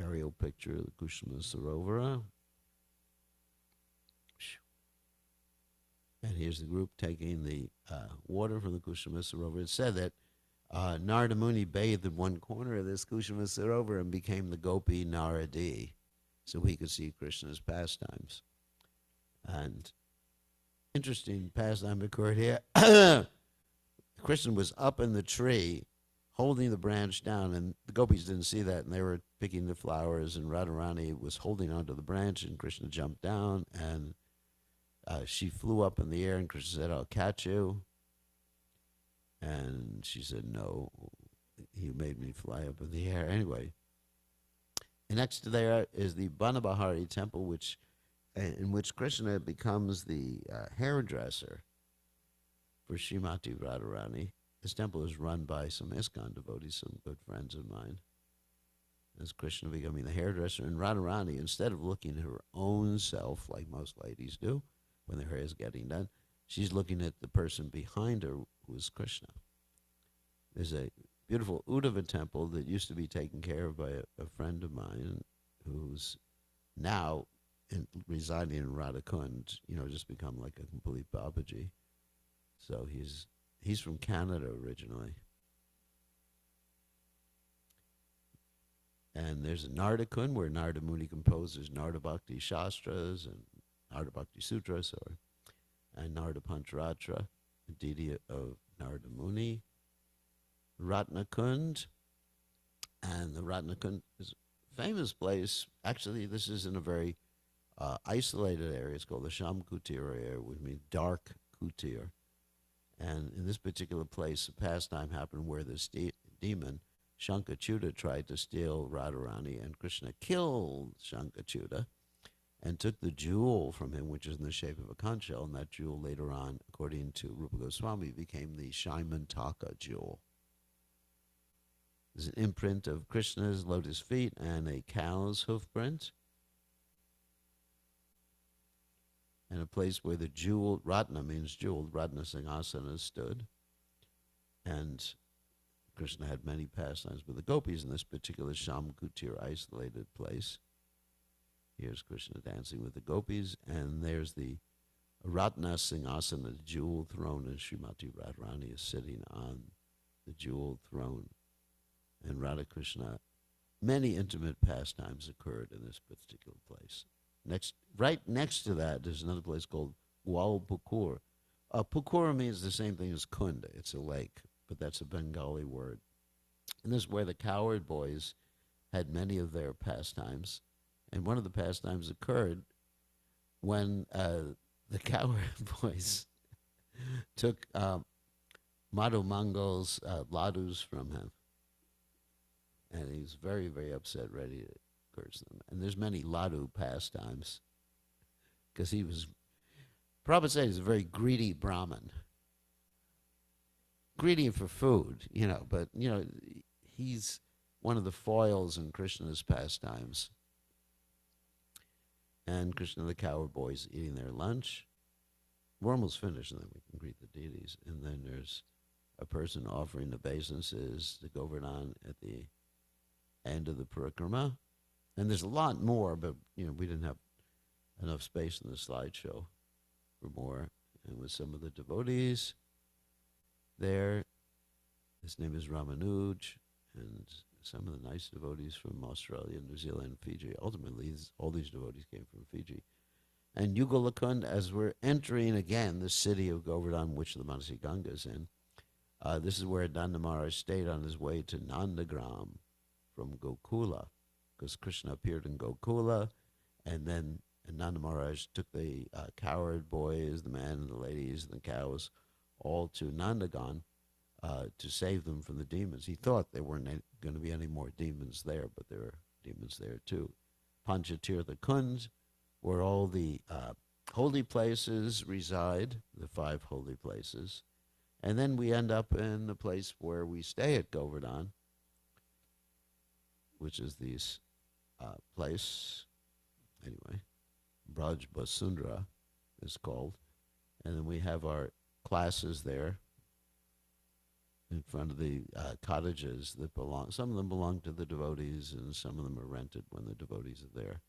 Aerial picture of the Kusuma Sarovara. And here's the group taking the water from the Kusuma Sarovara. It's said that Narada Muni bathed in one corner of this Kusuma Sarovara and became the Gopi Naradi, so he could see Krishna's pastimes. And interesting pastime occurred here. Krishna was up in the tree holding the branch down, and the gopis didn't see that, and they were picking the flowers, and Radharani was holding onto the branch, and Krishna jumped down, and she flew up in the air, and Krishna said, "I'll catch you." And she said, "No, he made me fly up in the air." Anyway, and next to there is the Banabahari temple, in which Krishna becomes the hairdresser for Srimati Radharani. This temple is run by some ISKCON devotees, some good friends of mine. As Krishna becoming the hairdresser, and Radharani, instead of looking at her own self, like most ladies do when their hair is getting done, she's looking at the person behind her, who is Krishna. There's a beautiful Uddhava temple that used to be taken care of by a friend of mine, who's now residing in Radhakund, just become like a complete Babaji. So he's from Canada originally. And there's a Narada Kund where Narada Muni composes Narada Bhakti Shastras and Narada Bhakti Sutras, and Narada Pancharatra, a deity of Narada Muni. Ratna Kund, and the Ratna Kund is a famous place. Actually, this is in a very isolated area. It's called the Sham Kutir area, which means dark kutir. And in this particular place, a pastime happened where this demon, Shankachuta, tried to steal Radharani, and Krishna killed Shankachuta and took the jewel from him, which is in the shape of a conch shell, and that jewel later on, according to Rupa Goswami, became the Shaimantaka jewel. There's an imprint of Krishna's lotus feet and a cow's hoof print, and a place where the jeweled, Ratna means jeweled, Ratna Singasana stood. And Krishna had many pastimes with the gopis in this particular Sham Kutir isolated place. Here's Krishna dancing with the gopis, and there's the Ratna Singasana, the jeweled throne, and Srimati Radharani is sitting on the jeweled throne. And Radha Krishna, many intimate pastimes occurred in this particular place. Right next to that, there's another place called Walpukur. Pukur means the same thing as Kunda. It's a lake, but that's a Bengali word. And this is where the cowherd boys had many of their pastimes. And one of the pastimes occurred when the cowherd boys took Madhu Mangal's ladus from him. And he was very, very upset, ready to curse them. And there's many ladu pastimes, because Prabhupada said he's a very greedy Brahmin. Greedy for food, but, he's one of the foils in Krishna's pastimes. And Krishna and the cowherd boys eating their lunch. We're almost finished, and then we can greet the deities. And then there's a person offering the obeisances, the Govardhan, at the end of the parikrama. And there's a lot more, but we didn't have enough space in the slideshow for more. And with some of the devotees there, his name is Ramanuj, and some of the nice devotees from Australia, New Zealand, Fiji. Ultimately, all these devotees came from Fiji. And Yugalakund, as we're entering again the city of Govardhan, which the Manasi Ganga is in, this is where Nanda Maharaj stayed on his way to Nandagram from Gokula, because Krishna appeared in Gokula, and then Nanda Maharaj took the cowherd boys, the men and the ladies and the cows, all to Nandagan to save them from the demons. He thought there weren't going to be any more demons there, but there were demons there too. Panchatirtha Kund, where all the holy places reside, the 5 holy places. And then we end up in the place where we stay at Govardhan, which is this place, anyway, Braj Basundra is called. And then we have our classes there in front of the cottages that belong. Some of them belong to the devotees, and some of them are rented when the devotees are there.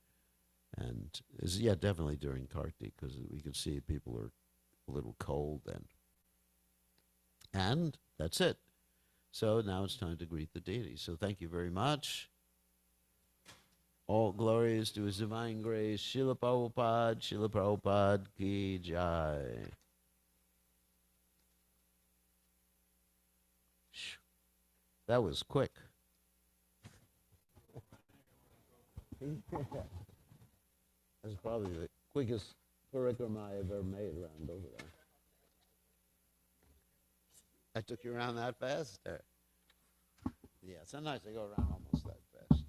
And it's, definitely during Kartik, because we can see people are a little cold then. And that's it. So now it's time to greet the deity. So thank you very much. All glories to His Divine Grace, Srila Prabhupada ki jai. That was quick. That's probably the quickest parikrama I've ever made around over there. I took you around that fast? Yeah, sometimes I go around almost that fast.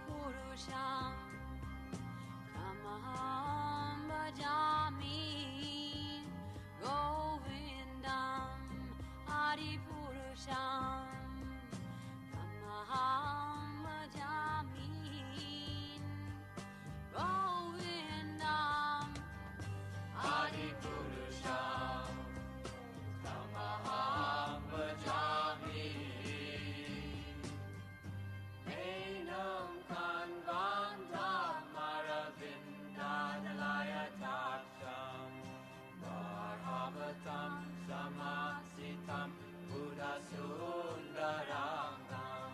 Purusham Kamaham Bhajami Govindam Adi Purusham Kamaham Bhajami Govindam Adi Purusham Kamaham Bhajami Samasitam Buddha Sundarangam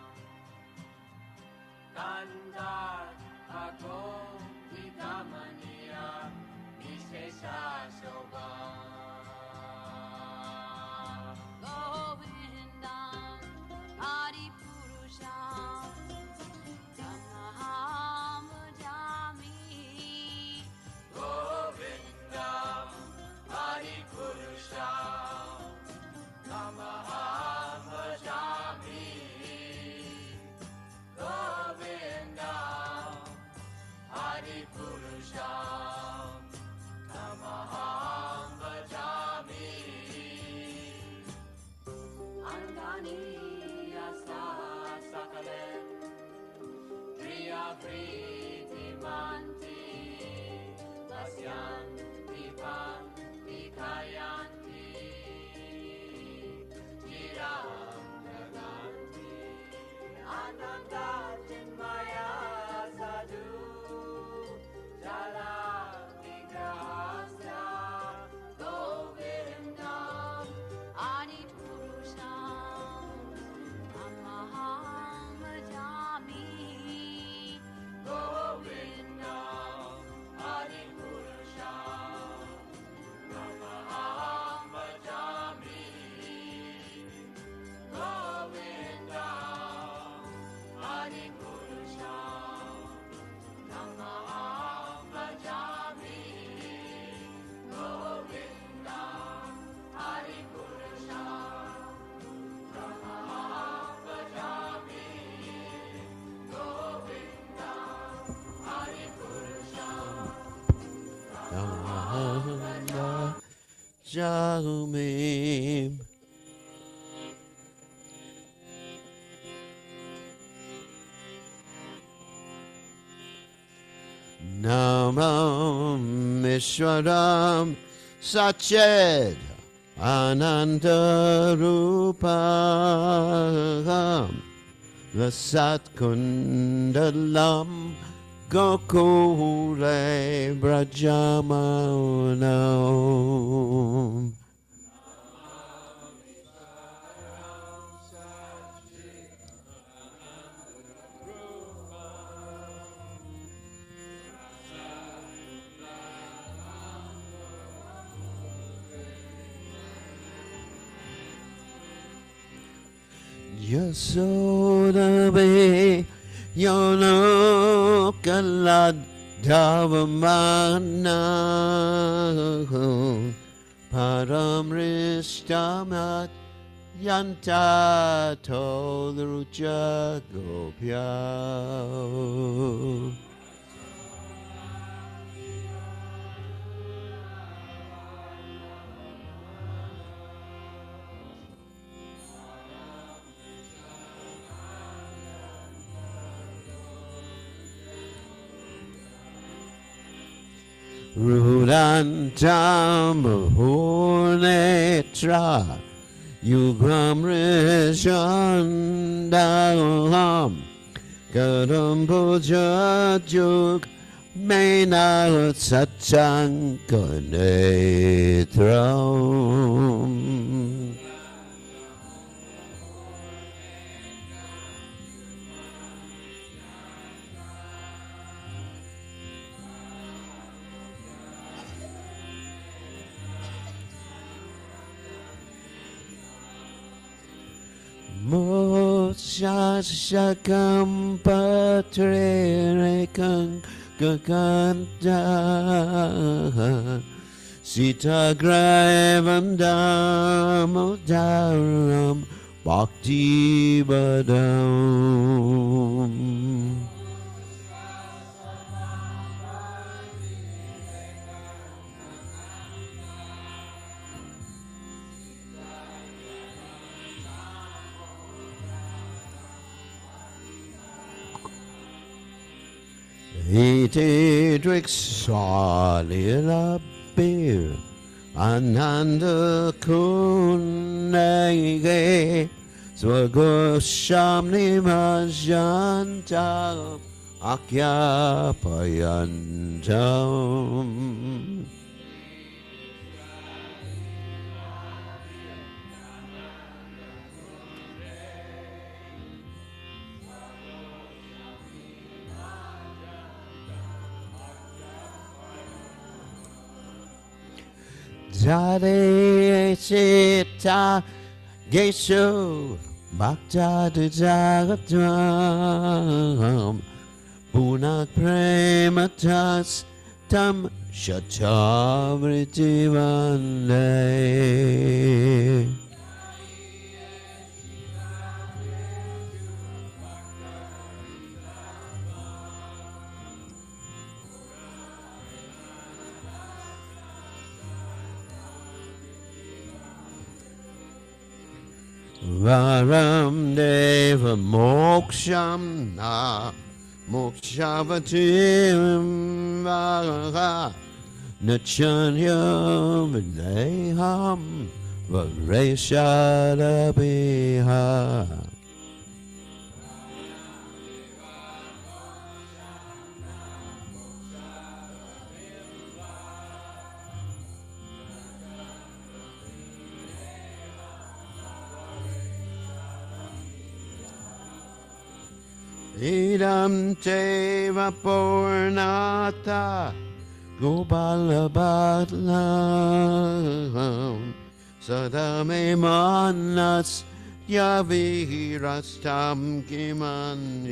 Kandar Ako Vidamaniya Vishesha Shobham Govindam Adi Purusham Tamaham Bhajami Govindam Adi Purusham Tamaham Bhajami Govindam Adi Purusham Tamaham Bhajami Angani Yasa Sakalem Priya Priti Manti Vasyan Dipan Dikayanti Chiram Jaganti Ananda Chinmaya Sadhu Jala Vigrahasya Govindam Adi Purusham Tamaham Bhajami Jamim. Namam Ishwaram Sached Anandarupam Lasat Kundalam Gokule Brajamanam. Yasodabe Yono Kalad Davamana Paramrishtamat Yanta Tolruja Gopya. Rudantam Hunetra Yugram Rishandalam Kadambuja Juk Mena Satsankanetram. Moshashakam patrerekang kakanta Sitagravam damodaram bhakti badam. Iti Driksalila Bir Ananda Kunege Swagoshamni Majantam Akyapayantam. Jade Sita Gesho Bhakta Jagatam Punak Prematas Tam Shatavriti Vande. Varam Deva Moksham Na Mokshavatim Vaha Nachanyam Vineham Vareshadabiha. Idam Teva Purnata Gopala Bhatlam Sadame Manas Yavirastam Kimanyae.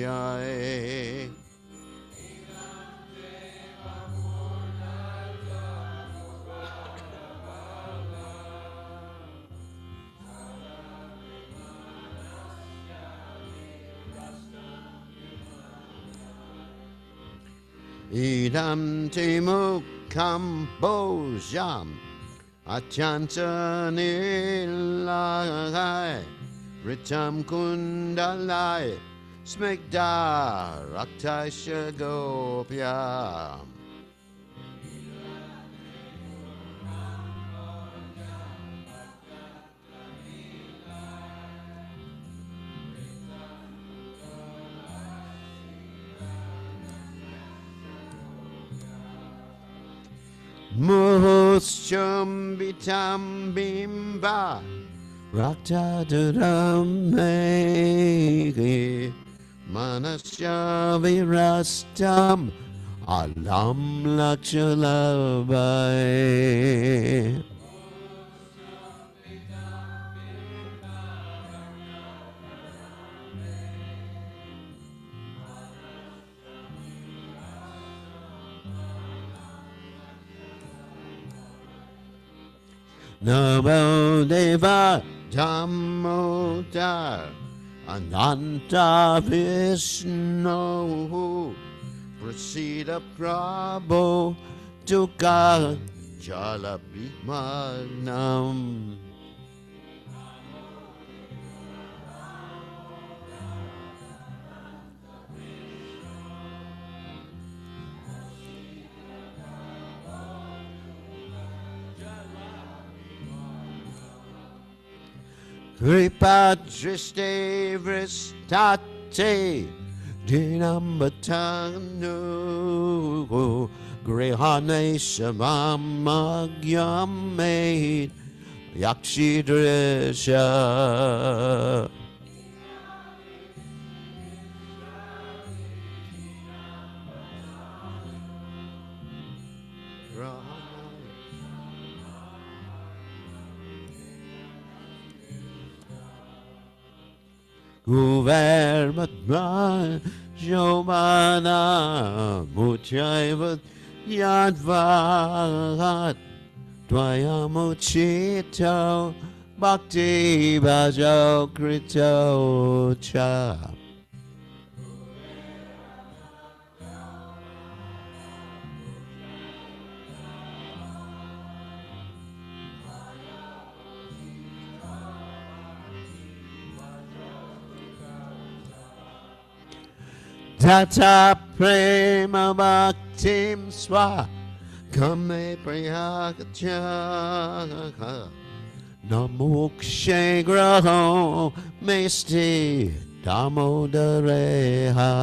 idam te mukham bojam achantanilai ritam kundalai smegda raktaisha gopya. Muhuschumbitam bimba rakta duramegi manasya virastam alam lakshalabai. Namo Deva Dhammodar Ananta Vishnu Prasida Prabhu Dukkha Jala Bhimanam. Kripa driste vristate dinambatanu grihane shamamagyame yakshidrisha. Guvermatma Jomana Muchaivat Yadvat Dvayamuchito Bhakti Bhajo Krito Cha. Tata prema bhaktim swa kame priyakacha namokshe graho mesti damodareha.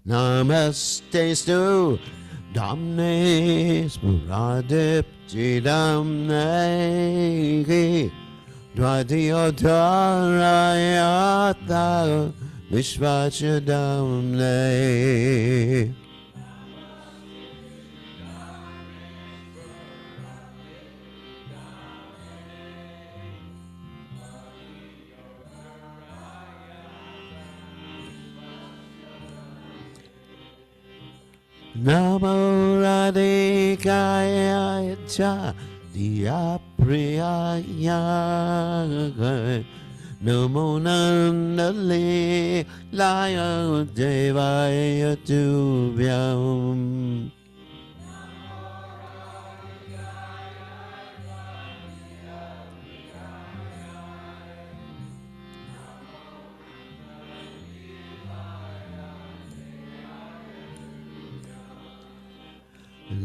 Namaste stu damne smuradipti damne dvadiodarayata vishvacha damne. Namo Radhikaya cha Diyapriyaya Namo Nandali Laya Devaya Tubhyam.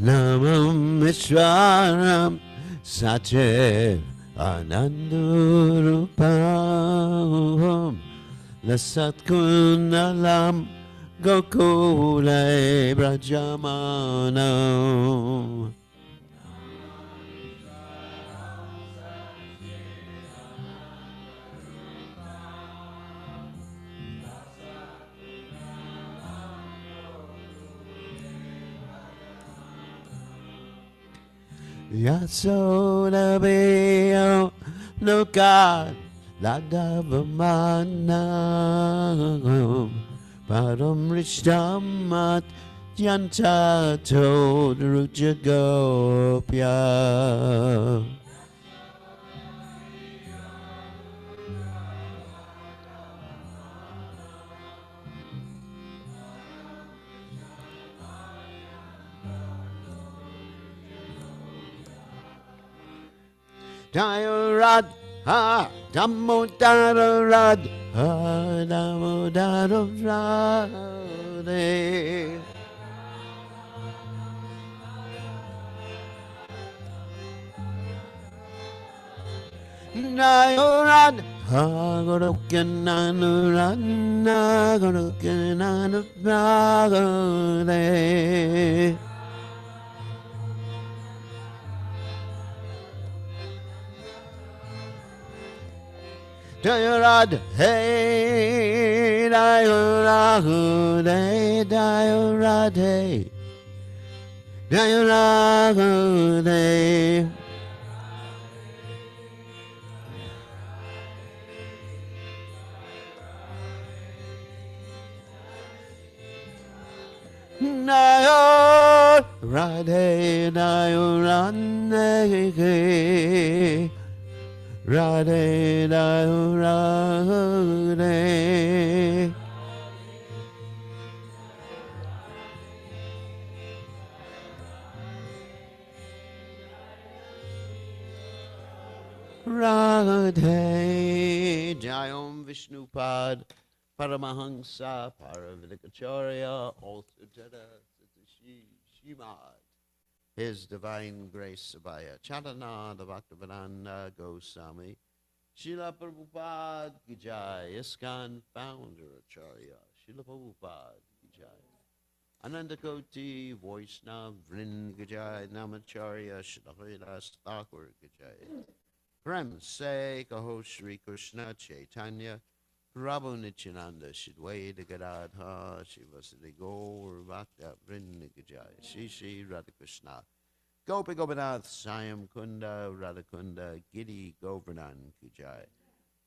Namam Vishwaram Sache Anandurupam Lasat Kundalam Gokule Brajamanam. Yasoda Veo Loka Ladavamanam Padam Rishdamat Yantato Rujagopya. Dayarad ha Damodarad ha Damodarad. Dayarad ha Gorokananurad Gorokananurad. Dayarad hey Dayarad hey Dayarad hey Dayarad hey. Nayo Radhe Nayo Radhe Radhe Nayo Radhe. Radhe Jayom Vishnupad Paramahansa Paravidikacharya Altadada Shimad. His Divine Grace Abhaya Chatana the Bhaktivedanta Goswami Srila Prabhupada Ki Jai, ISKCON Founder Acharya Srila Prabhupada Ki Jai, Anandakoti Vaishnava Vrind Ki Jai, Namacharya Srila Haridas Thakur Ki Jai. Prem Se Kaho Shri Krishna Chaitanya Prabhu Nityananda Shidwaita Gadadha Shivasadi Gaur Bhakta Vrind Ki Jai, Shri Shri Radhakrishna Gopi Gopinath Sayam Kunda Radhakunda Giri Govardhan Ki Jai,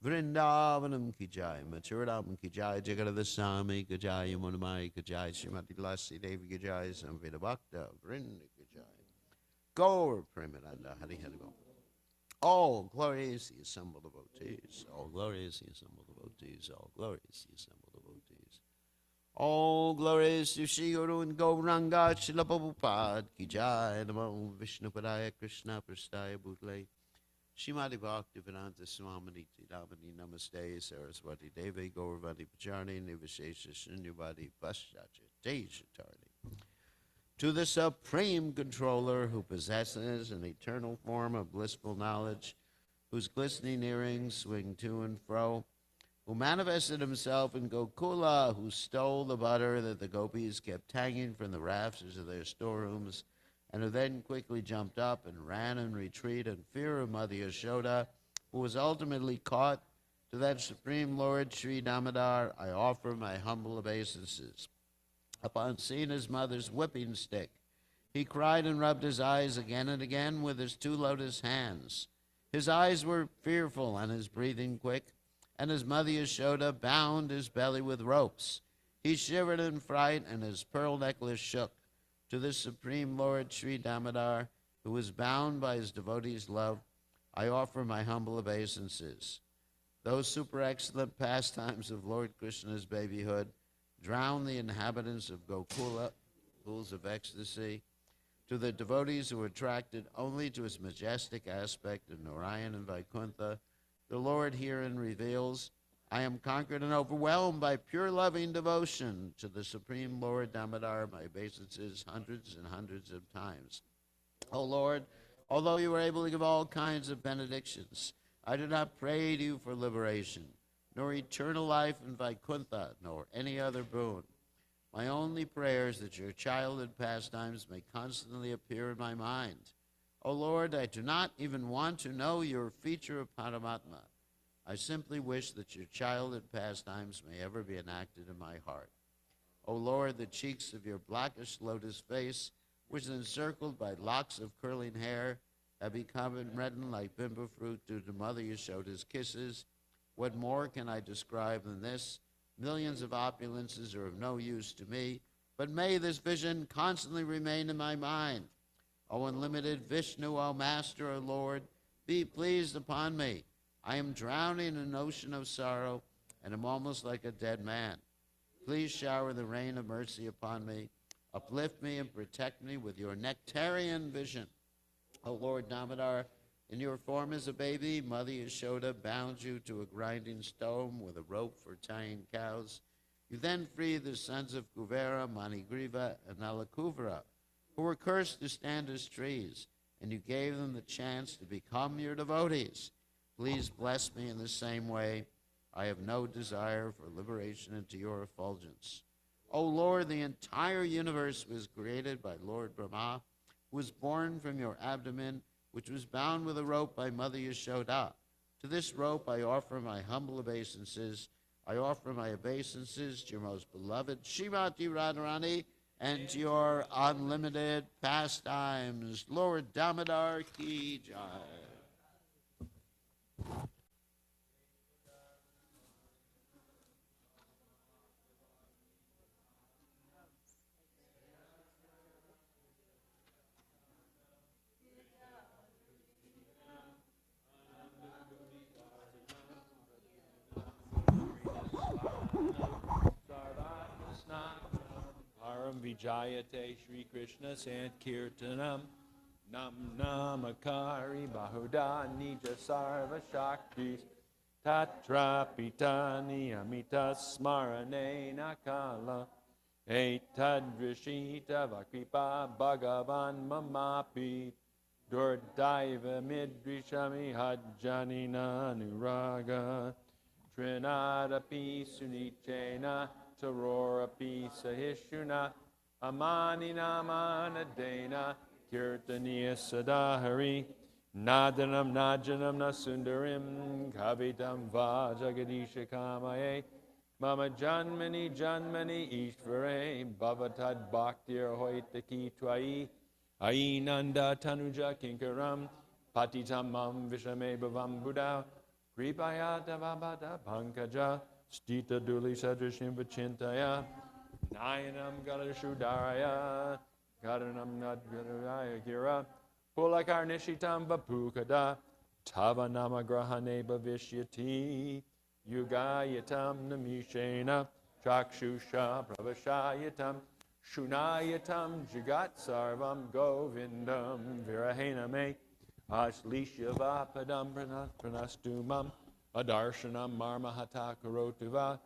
Vrindavanam Ki Jai, Mathuram Ki Jai, Jagadasami Ki Jai, Yamunamai Ki Jai, Srimati Lasi Devi Ki Jai, Samveda Bhakta Vrind Ki Jai, Gaur Premananda Hari Hari Bol. All glory is the assembled devotees. All glory is the assembled devotees. All glory is the assembled devotees. All glories to Shri Guru and Gauranga Srila Prabhupada Ki Jai. Namo Vishnupadaya Krishna Prasthaya Bhutle Shrimati Bhaktivedanta Swaminiti Damani Namaste Saraswati Devi Gauravati Pacharni Nivashesha Shunyavadi Paschacha Tejatarni. To the Supreme Controller who possesses an eternal form of blissful knowledge, whose glistening earrings swing to and fro, who manifested himself in Gokula, who stole the butter that the gopis kept hanging from the rafters of their storerooms, and who then quickly jumped up and ran in retreat in fear of Mother Yashoda, who was ultimately caught. To that Supreme Lord Sri Damodar, I offer my humble obeisances. Upon seeing his mother's whipping stick, he cried and rubbed his eyes again and again with his two lotus hands. His eyes were fearful and his breathing quick, and his mother Yashoda bound his belly with ropes. He shivered in fright, and his pearl necklace shook. To this Supreme Lord Sri Damodar, who was bound by his devotees' love, I offer my humble obeisances. Those super excellent pastimes of Lord Krishna's babyhood drown the inhabitants of Gokula, pools of ecstasy. To the devotees who are attracted only to his majestic aspect in Narayan and Vaikuntha, the Lord herein reveals, I am conquered and overwhelmed by pure loving devotion to the Supreme Lord Damodar, my obeisances hundreds and hundreds of times. O Lord, although you are able to give all kinds of benedictions, I do not pray to you for liberation, nor eternal life in Vaikuntha, nor any other boon. My only prayer is that your childhood pastimes may constantly appear in my mind. O Lord, I do not even want to know your feature of Paramatma. I simply wish that your childhood pastimes may ever be enacted in my heart. O Lord, the cheeks of your blackish lotus face, which is encircled by locks of curling hair, have become reddened like bimbo fruit due to Mother Yashoda's kisses. What more can I describe than this? Millions of opulences are of no use to me, but may this vision constantly remain in my mind. O unlimited Vishnu, O Master, O Lord, be pleased upon me. I am drowning in an ocean of sorrow and am almost like a dead man. Please shower the rain of mercy upon me. Uplift me and protect me with your nectarian vision. O Lord Damodar, in your form as a baby, Mother Yashoda bound you to a grinding stone with a rope for tying cows. You then freed the sons of Kuvera, Manigriva, and Nalakuvara, who were cursed to stand as trees, and you gave them the chance to become your devotees. Please bless me in the same way. I have no desire for liberation into your effulgence. O Lord, the entire universe was created by Lord Brahma, who was born from your abdomen, which was bound with a rope by Mother Yashoda. To this rope I offer my humble obeisances. I offer my obeisances to your most beloved Srimati Radharani and to your unlimited pastimes. Lord Damodar ki jai. Param Vijayate Shri Krishna Sankirtanam Nam Namakari Bahuda Nija Sarva Shaktis Tatra Pitani Amita Smarane Nakala Etadrishita Vakripa Bhagavan Mamapi Durdaiva Midrishami Hajjanina Nuraga Trinadapi Sunichena Tarorapi Sahishuna Amanina Manadena Kirtaniya Sadahari Nadanam Najanam Nasundarim Kavitam Vajagadisha Kamaye Mama Janmani Janmani Ishvare Bhavatad Bhaktir Hoitaki Twai Ainanda Tanuja Kinkaram Patitamam Vishame Bhavam Buddha Kripayata Vabhata Pankaja Stita Duli Sadrashim Vachintaya Nayanam Galashudaraya Karanam Nadgaraya Gira Pulakarnishitam Vapukada Tavanama Grahane Bhavishyati Yugayatam Namishena Chakshusha Pravashayatam Shunayatam Jagat Sarvam Govindam Virahename Aslishyavapadam Pranastumam Adarshanam Marmahata Karotuva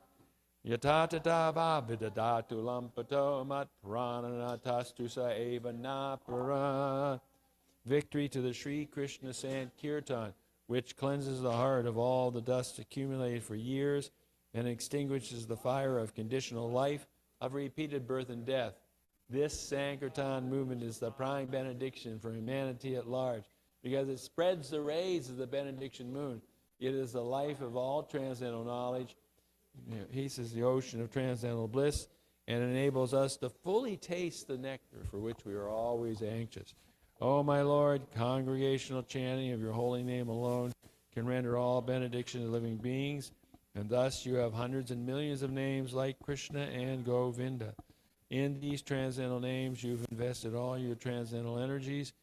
Yatatava Vidadatu Lampato Mat Prananatastusa Eva Napara. Victory to the Sri Krishna Sankirtan, which cleanses the heart of all the dust accumulated for years and extinguishes the fire of conditional life, of repeated birth and death. This Sankirtan movement is the prime benediction for humanity at large, because it spreads the rays of the benediction moon. It is the life of all transcendental knowledge. He says the ocean of transcendental bliss, and enables us to fully taste the nectar for which we are always anxious. O my Lord, congregational chanting of your holy name alone can render all benediction to living beings, and thus you have hundreds and millions of names like Krishna and Govinda. In these transcendental names, you've invested all your transcendental energies,